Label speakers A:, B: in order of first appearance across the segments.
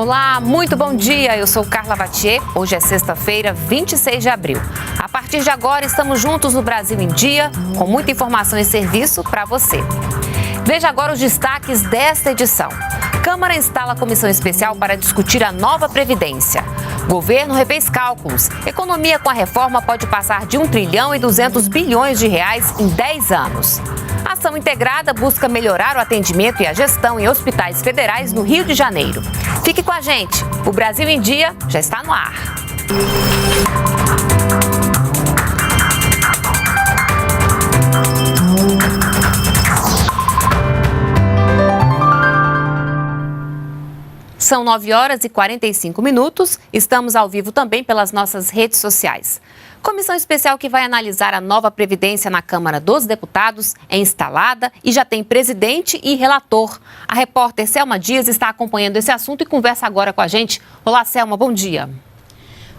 A: Olá, muito bom dia. Eu sou Carla Vatier. Hoje é sexta-feira, 26 de abril. A partir de agora, estamos juntos no Brasil em Dia, com muita informação e serviço para você. Veja agora os destaques desta edição. Câmara instala comissão especial para discutir a nova Previdência. Governo refez cálculos. Economia com a reforma pode passar de 1 trilhão e 200 bilhões de reais em 10 anos. A ação integrada busca melhorar o atendimento e a gestão em hospitais federais no Rio de Janeiro. Fique com a gente. O Brasil em Dia já está no ar. São 9 horas e 45 minutos. Estamos ao vivo também pelas nossas redes sociais. Comissão especial que vai analisar a nova Previdência na Câmara dos Deputados é instalada e já tem presidente e relator. A repórter Selma Dias está acompanhando esse assunto e conversa agora com a gente. Olá, Selma, bom dia.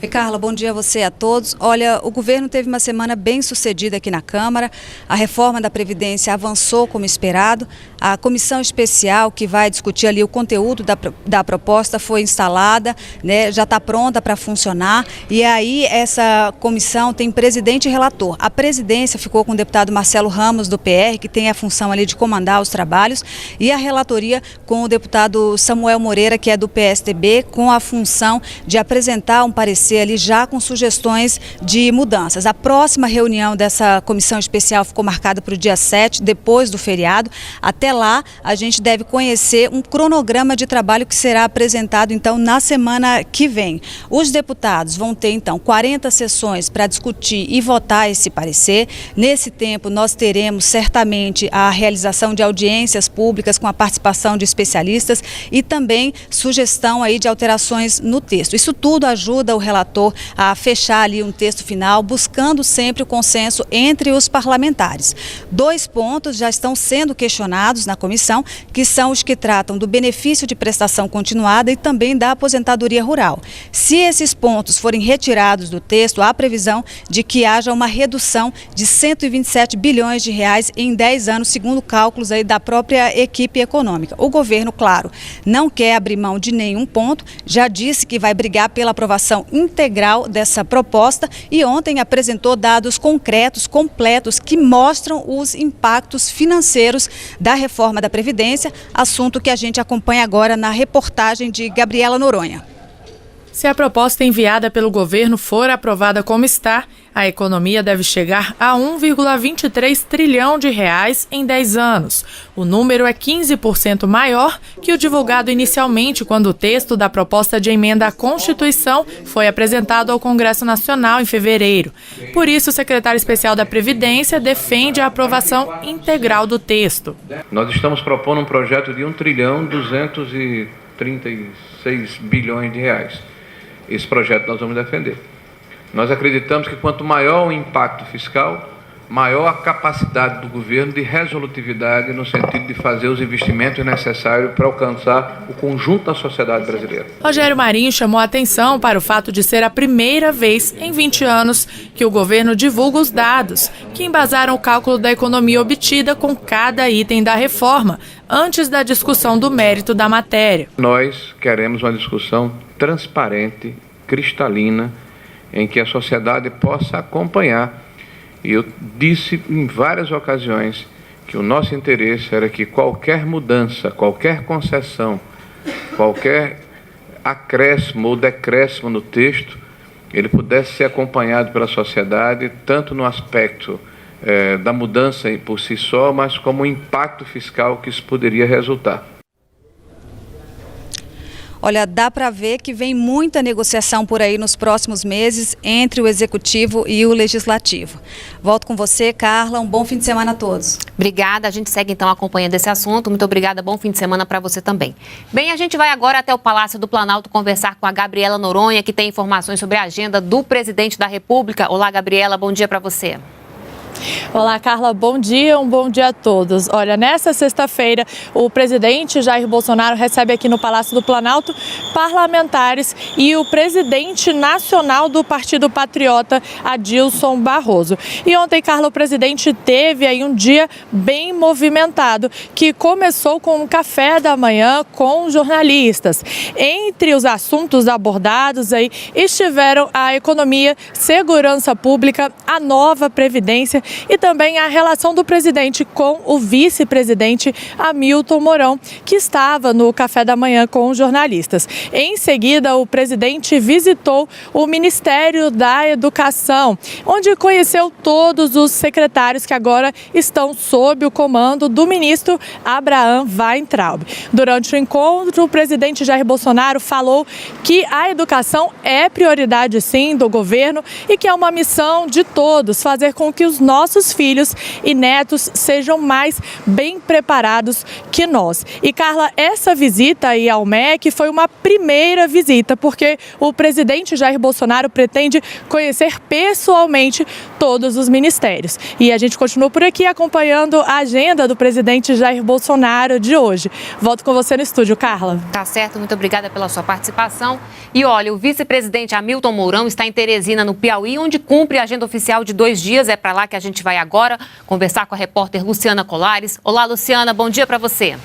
B: Oi, Carla, bom dia a você e a todos. Olha, o governo teve uma semana bem sucedida aqui na Câmara. A reforma da Previdência avançou como esperado. A comissão especial que vai discutir ali o conteúdo da proposta foi instalada, né, já está pronta para funcionar. E aí essa comissão tem presidente e relator. A presidência ficou com o deputado Marcelo Ramos, do PR, que tem a função ali de comandar os trabalhos. E a relatoria com o deputado Samuel Moreira, que é do PSDB, com a função de apresentar um parecer ali já com sugestões de mudanças. A próxima reunião dessa comissão especial ficou marcada para o dia 7, depois do feriado. Até lá, a gente deve conhecer um cronograma de trabalho que será apresentado, então, na semana que vem. Os deputados vão ter, então, 40 sessões para discutir e votar esse parecer. Nesse tempo, nós teremos, certamente, a realização de audiências públicas com a participação de especialistas e também sugestão aí de alterações no texto. Isso tudo ajuda o relator a fechar ali um texto final, buscando sempre o consenso entre os parlamentares. 2 pontos já estão sendo questionados na comissão, que são os que tratam do benefício de prestação continuada e também da aposentadoria rural. Se esses pontos forem retirados do texto, há previsão de que haja uma redução de 127 bilhões de reais em 10 anos, segundo cálculos aí da própria equipe econômica. O governo, claro, não quer abrir mão de nenhum ponto, já disse que vai brigar pela aprovação integral dessa proposta e ontem apresentou dados concretos, completos, que mostram os impactos financeiros da reforma da Previdência, assunto que a gente acompanha agora na reportagem de Gabriela Noronha.
C: Se a proposta enviada pelo governo for aprovada como está, a economia deve chegar a 1,23 trilhão de reais em 10 anos. O número é 15% maior que o divulgado inicialmente quando o texto da proposta de emenda à Constituição foi apresentado ao Congresso Nacional em fevereiro. Por isso, o secretário especial da Previdência defende a aprovação integral do texto.
D: Nós estamos propondo um projeto de 1 trilhão 236 bilhões de reais. Esse projeto nós vamos defender. Nós acreditamos que quanto maior o impacto fiscal, maior a capacidade do governo de resolutividade no sentido de fazer os investimentos necessários para alcançar o conjunto da sociedade brasileira.
C: Rogério Marinho chamou a atenção para o fato de ser a primeira vez em 20 anos que o governo divulga os dados que embasaram o cálculo da economia obtida com cada item da reforma, antes da discussão do mérito da matéria.
D: Nós queremos uma discussão transparente, cristalina, em que a sociedade possa acompanhar. E eu disse em várias ocasiões que o nosso interesse era que qualquer mudança, qualquer concessão, qualquer acréscimo ou decréscimo no texto, ele pudesse ser acompanhado pela sociedade, tanto no aspecto da mudança por si só, mas como o impacto fiscal que isso poderia resultar.
B: Olha, dá para ver que vem muita negociação por aí nos próximos meses entre o Executivo e o Legislativo. Volto com você, Carla. Um bom fim de semana a todos.
A: Obrigada. A gente segue então acompanhando esse assunto. Muito obrigada. Bom fim de semana para você também. Bem, a gente vai agora até o Palácio do Planalto conversar com a Gabriela Noronha, que tem informações sobre a agenda do presidente da República. Olá, Gabriela. Bom dia para você.
C: Olá, Carla, bom dia, um bom dia a todos. Olha, nesta sexta-feira, o presidente Jair Bolsonaro recebe aqui no Palácio do Planalto parlamentares e o presidente nacional do Partido Patriota, Adilson Barroso. E ontem, Carla, o presidente teve aí um dia bem movimentado, que começou com um café da manhã com jornalistas. Entre os assuntos abordados aí estiveram a economia, segurança pública, a nova previdência e também a relação do presidente com o vice-presidente Hamilton Mourão, que estava no café da manhã com os jornalistas. Em seguida, o presidente visitou o Ministério da Educação, onde conheceu todos os secretários que agora estão sob o comando do ministro Abraham Weintraub. Durante o encontro, o presidente Jair Bolsonaro falou que a educação é prioridade, sim, do governo e que é uma missão de todos fazer com que os nossos filhos e netos sejam mais bem preparados que nós. E, Carla, essa visita aí ao MEC foi uma primeira visita, porque o presidente Jair Bolsonaro pretende conhecer pessoalmente todos os ministérios. E a gente continua por aqui acompanhando a agenda do presidente Jair Bolsonaro de hoje. Volto com você no estúdio, Carla.
A: Tá certo, muito obrigada pela sua participação. E olha, o vice-presidente Hamilton Mourão está em Teresina, no Piauí, onde cumpre a agenda oficial de 2 dias. É para lá que a gente vai agora conversar com a repórter Luciana Colares. Olá, Luciana, bom dia para você.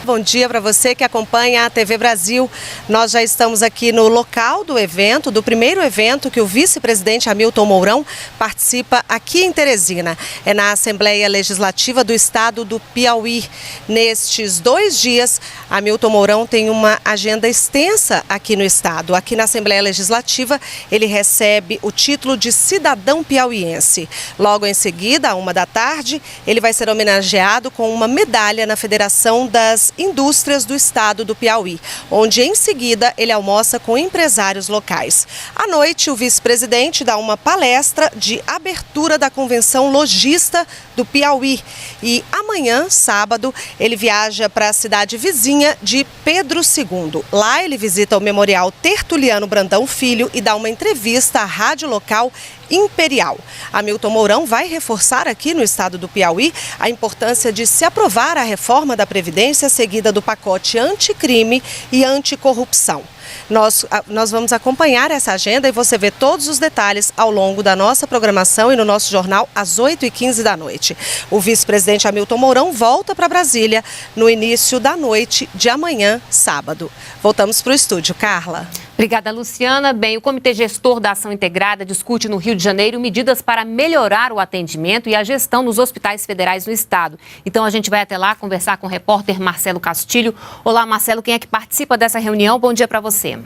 E: Bom dia para você que acompanha a TV Brasil. Nós já estamos aqui no local do evento, do primeiro evento que o vice-presidente Hamilton Mourão participa aqui em Teresina. É na Assembleia Legislativa do Estado do Piauí. Nestes 2 dias, Hamilton Mourão tem uma agenda extensa aqui no estado. Aqui na Assembleia Legislativa, ele recebe o título de cidadão piauiense. Logo em seguida, à 1 da tarde, ele vai ser homenageado com uma medalha na Federação das Indústrias do Estado do Piauí, onde em seguida ele almoça com empresários locais. À noite, o vice-presidente dá uma palestra de abertura da Convenção Logista do Piauí. E amanhã, sábado, ele viaja para a cidade vizinha de Pedro II. Lá ele visita o Memorial Tertuliano Brandão Filho e dá uma entrevista à rádio local Imperial. Hamilton Mourão vai reforçar aqui no estado do Piauí a importância de se aprovar a reforma da Previdência seguida do pacote anticrime e anticorrupção. Nós vamos acompanhar essa agenda e você vê todos os detalhes ao longo da nossa programação e no nosso jornal às 8h15 da noite. O vice-presidente Hamilton Mourão volta para Brasília no início da noite de amanhã, sábado. Voltamos para o estúdio, Carla.
A: Obrigada, Luciana. Bem, o Comitê Gestor da Ação Integrada discute no Rio de Janeiro medidas para melhorar o atendimento e a gestão nos hospitais federais no estado. Então a gente vai até lá conversar com o repórter Marcelo Castilho. Olá, Marcelo, quem é que participa dessa reunião? Bom dia para você.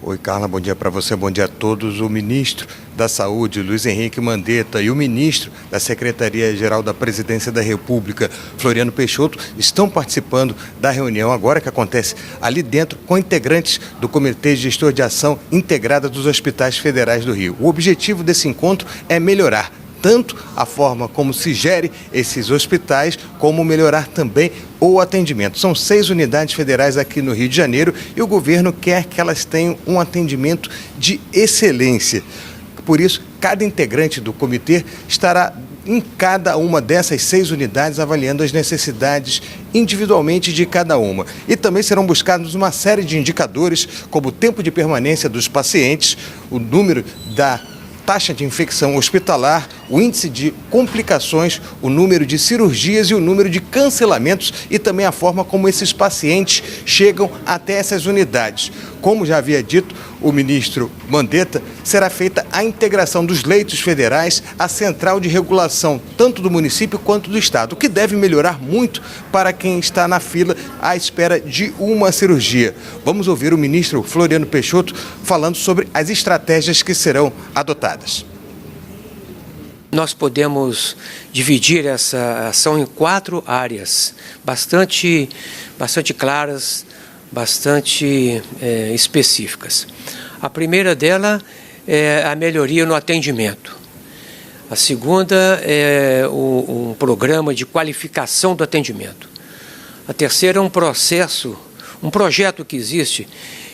F: Oi, Carla, bom dia para você, bom dia a todos. O ministro da Saúde, Luiz Henrique Mandetta, e o ministro da Secretaria-Geral da Presidência da República, Floriano Peixoto, estão participando da reunião agora que acontece ali dentro com integrantes do Comitê Gestor de Ação Integrada dos Hospitais Federais do Rio. O objetivo desse encontro é melhorar tanto a forma como se gere esses hospitais, como melhorar também o atendimento. São 6 unidades federais aqui no Rio de Janeiro e o governo quer que elas tenham um atendimento de excelência. Por isso, cada integrante do comitê estará em cada uma dessas 6 unidades avaliando as necessidades individualmente de cada uma. E também serão buscados uma série de indicadores, como o tempo de permanência dos pacientes, o número da taxa de infecção hospitalar, o índice de complicações, o número de cirurgias e o número de cancelamentos e também a forma como esses pacientes chegam até essas unidades. Como já havia dito o ministro Mandetta, será feita a integração dos leitos federais à central de regulação, tanto do município quanto do estado, o que deve melhorar muito para quem está na fila à espera de uma cirurgia. Vamos ouvir o ministro Floriano Peixoto falando sobre as estratégias que serão adotadas.
G: Nós podemos dividir essa ação em 4 áreas bastante claras, bastante específicas. A primeira dela é a melhoria no atendimento. A segunda é um programa de qualificação do atendimento. A terceira é um projeto que existe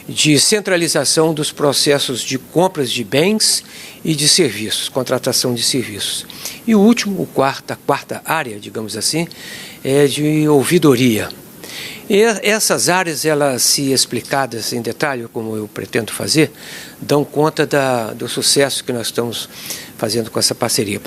G: de centralização dos processos de compras de bens e de serviços, contratação de serviços. E o último, a quarta área, digamos assim, é de ouvidoria. E essas áreas, elas, se explicadas em detalhe, como eu pretendo fazer, dão conta do sucesso que nós estamos fazendo com essa parceria.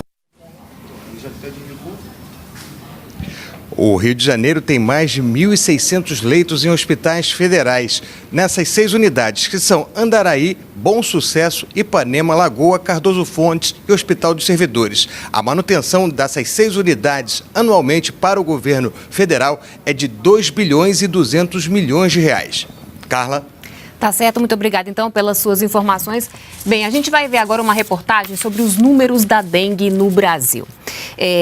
F: O Rio de Janeiro tem mais de 1.600 leitos em hospitais federais. Nessas 6 unidades, que são Andaraí, Bom Sucesso, Ipanema, Lagoa, Cardoso Fontes e Hospital dos Servidores. A manutenção dessas 6 unidades anualmente para o governo federal é de 2 bilhões e 200 milhões de reais. Carla?
A: Tá certo, muito obrigada então pelas suas informações. Bem, a gente vai ver agora uma reportagem sobre os números da dengue no Brasil.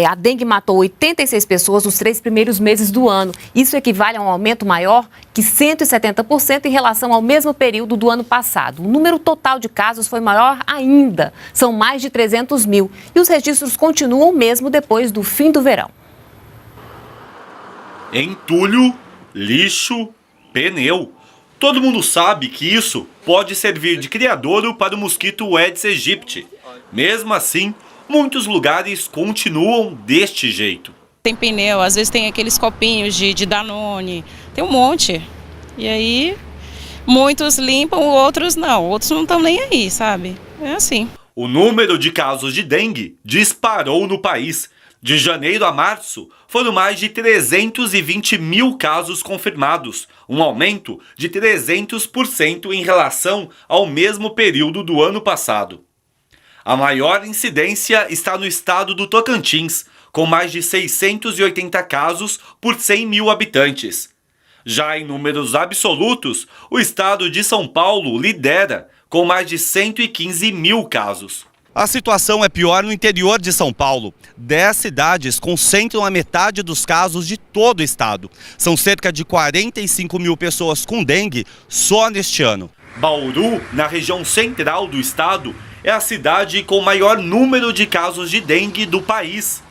A: A dengue matou 86 pessoas nos 3 primeiros meses do ano. Isso equivale a um aumento maior que 170% em relação ao mesmo período do ano passado. O número total de casos foi maior ainda, são mais de 300 mil. E os registros continuam mesmo depois do fim do verão.
H: Entulho, lixo, pneu. Todo mundo sabe que isso pode servir de criadouro para o mosquito Aedes aegypti. Mesmo assim, muitos lugares continuam deste jeito.
I: Tem pneu, às vezes tem aqueles copinhos de Danone, tem um monte. E aí, muitos limpam, outros não estão nem aí, sabe? É assim.
H: O número de casos de dengue disparou no país. De janeiro a março, foram mais de 320 mil casos confirmados, um aumento de 300% em relação ao mesmo período do ano passado. A maior incidência está no estado do Tocantins, com mais de 680 casos por 100 mil habitantes. Já em números absolutos, o estado de São Paulo lidera, com mais de 115 mil casos.
J: A situação é pior no interior de São Paulo. 10 cidades concentram a metade dos casos de todo o estado. São cerca de 45 mil pessoas com dengue só neste ano.
H: Bauru, na região central do estado, é a cidade com maior número de casos de dengue do país.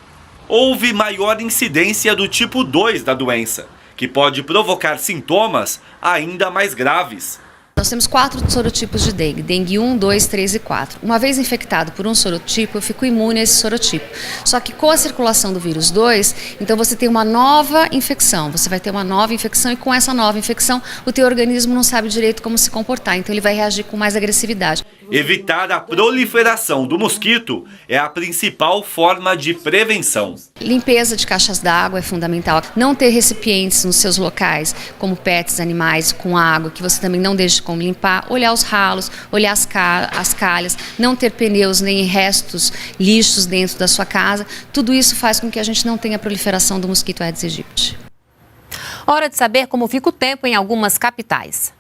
H: Houve maior incidência do tipo 2 da doença, que pode provocar sintomas ainda mais graves.
K: Nós temos 4 sorotipos de dengue, dengue 1, 2, 3 e 4. Uma vez infectado por um sorotipo, eu fico imune a esse sorotipo. Só que com a circulação do vírus 2, então você tem uma nova infecção. Você vai ter uma nova infecção e com essa nova infecção, o teu organismo não sabe direito como se comportar. Então ele vai reagir com mais agressividade.
H: Evitar a proliferação do mosquito é a principal forma de prevenção.
K: Limpeza de caixas d'água é fundamental. Não ter recipientes nos seus locais, como pets, animais, com água, que você também não deixe como limpar. Olhar os ralos, olhar as calhas, não ter pneus nem restos, lixos dentro da sua casa. Tudo isso faz com que a gente não tenha proliferação do mosquito Aedes aegypti.
A: Hora de saber como fica o tempo em algumas capitais.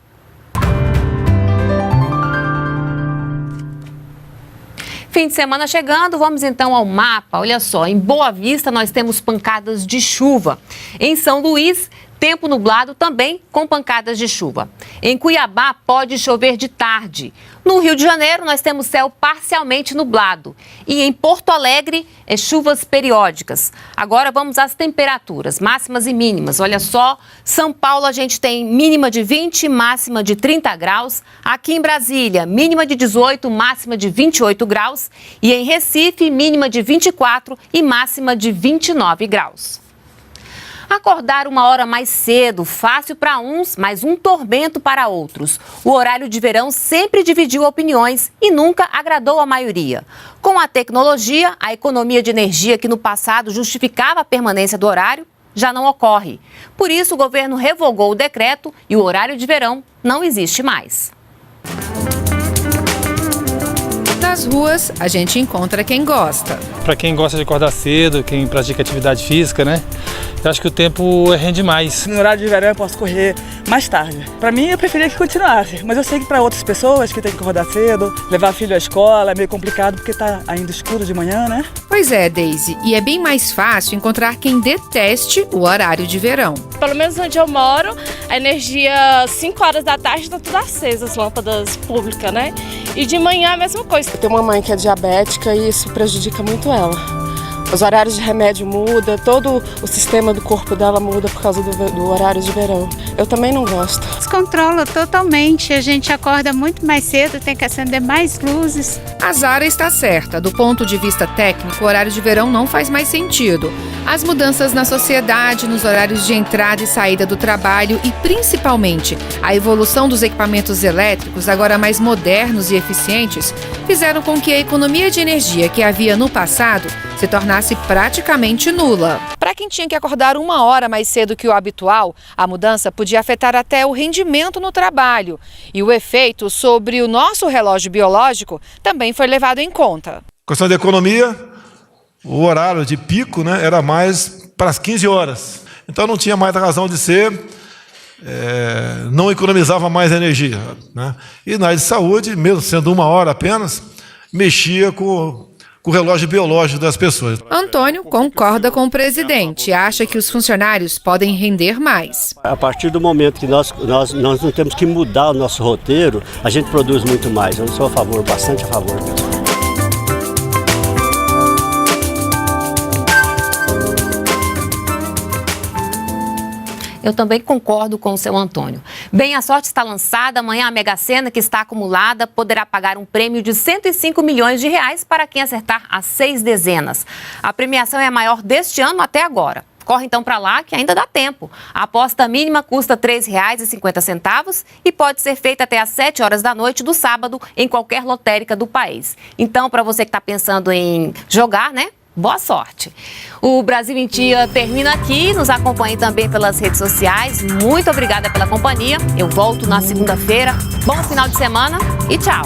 A: Fim de semana chegando, vamos então ao mapa. Olha só, em Boa Vista nós temos pancadas de chuva. Em São Luís, tempo nublado também com pancadas de chuva. Em Cuiabá pode chover de tarde. No Rio de Janeiro nós temos céu parcialmente nublado. E em Porto Alegre, chuvas periódicas. Agora vamos às temperaturas, máximas e mínimas. Olha só, São Paulo a gente tem mínima de 20, máxima de 30 graus. Aqui em Brasília, mínima de 18, máxima de 28 graus. E em Recife, mínima de 24 e máxima de 29 graus. Acordar uma hora mais cedo, fácil para uns, mas um tormento para outros. O horário de verão sempre dividiu opiniões e nunca agradou a maioria. Com a tecnologia, a economia de energia que no passado justificava a permanência do horário já não ocorre. Por isso, o governo revogou o decreto e o horário de verão não existe mais.
L: Nas ruas, a gente encontra quem gosta.
M: Para quem gosta de acordar cedo, quem pratica atividade física, né? Eu acho que o tempo rende mais.
N: No horário de verão eu posso correr mais tarde. Para mim eu preferia que continuasse, mas eu sei que para outras pessoas que têm que acordar cedo, levar filho à escola é meio complicado porque tá ainda escuro de manhã, né?
L: Pois é, Daisy, e é bem mais fácil encontrar quem deteste o horário de verão.
O: Pelo menos onde eu moro, a energia 5 horas da tarde está tudo acesa, as lâmpadas públicas, né? E de manhã a mesma coisa.
P: Eu tenho uma mãe que é diabética e isso prejudica muito ela.
O: Os horários de remédio mudam, todo o sistema do corpo dela muda por causa do horário de verão. Eu também não gosto.
P: Descontrola totalmente, a gente acorda muito mais cedo, tem que acender mais luzes.
L: A Zara está certa, do ponto de vista técnico, o horário de verão não faz mais sentido. As mudanças na sociedade, nos horários de entrada e saída do trabalho e, principalmente, a evolução dos equipamentos elétricos, agora mais modernos e eficientes, fizeram com que a economia de energia que havia no passado se tornasse praticamente nula. Para quem tinha que acordar 1 hora mais cedo que o habitual, a mudança podia afetar até o rendimento no trabalho. E o efeito sobre o nosso relógio biológico também foi levado em conta.
Q: Questão da economia, o horário de pico, né, era mais para as 15 horas. Então não tinha mais a razão de ser, não economizava mais energia, né? E na área de saúde, mesmo sendo 1 hora apenas, mexia com o relógio biológico das pessoas.
L: Antônio concorda com o presidente, acha que os funcionários podem render mais.
R: A partir do momento que nós não temos que mudar o nosso roteiro, a gente produz muito mais. Eu sou a favor, bastante a favor mesmo.
A: Eu também concordo com o seu Antônio. Bem, a sorte está lançada. Amanhã a Mega Sena, que está acumulada, poderá pagar um prêmio de 105 milhões de reais para quem acertar as 6 dezenas. A premiação é a maior deste ano até agora. Corre então para lá que ainda dá tempo. A aposta mínima custa R$ 3,50 e pode ser feita até às 7 horas da noite do sábado em qualquer lotérica do país. Então, para você que está pensando em jogar, né? Boa sorte. O Brasil em Dia termina aqui. Nos acompanhe também pelas redes sociais. Muito obrigada pela companhia. Eu volto na segunda-feira. Bom final de semana e tchau.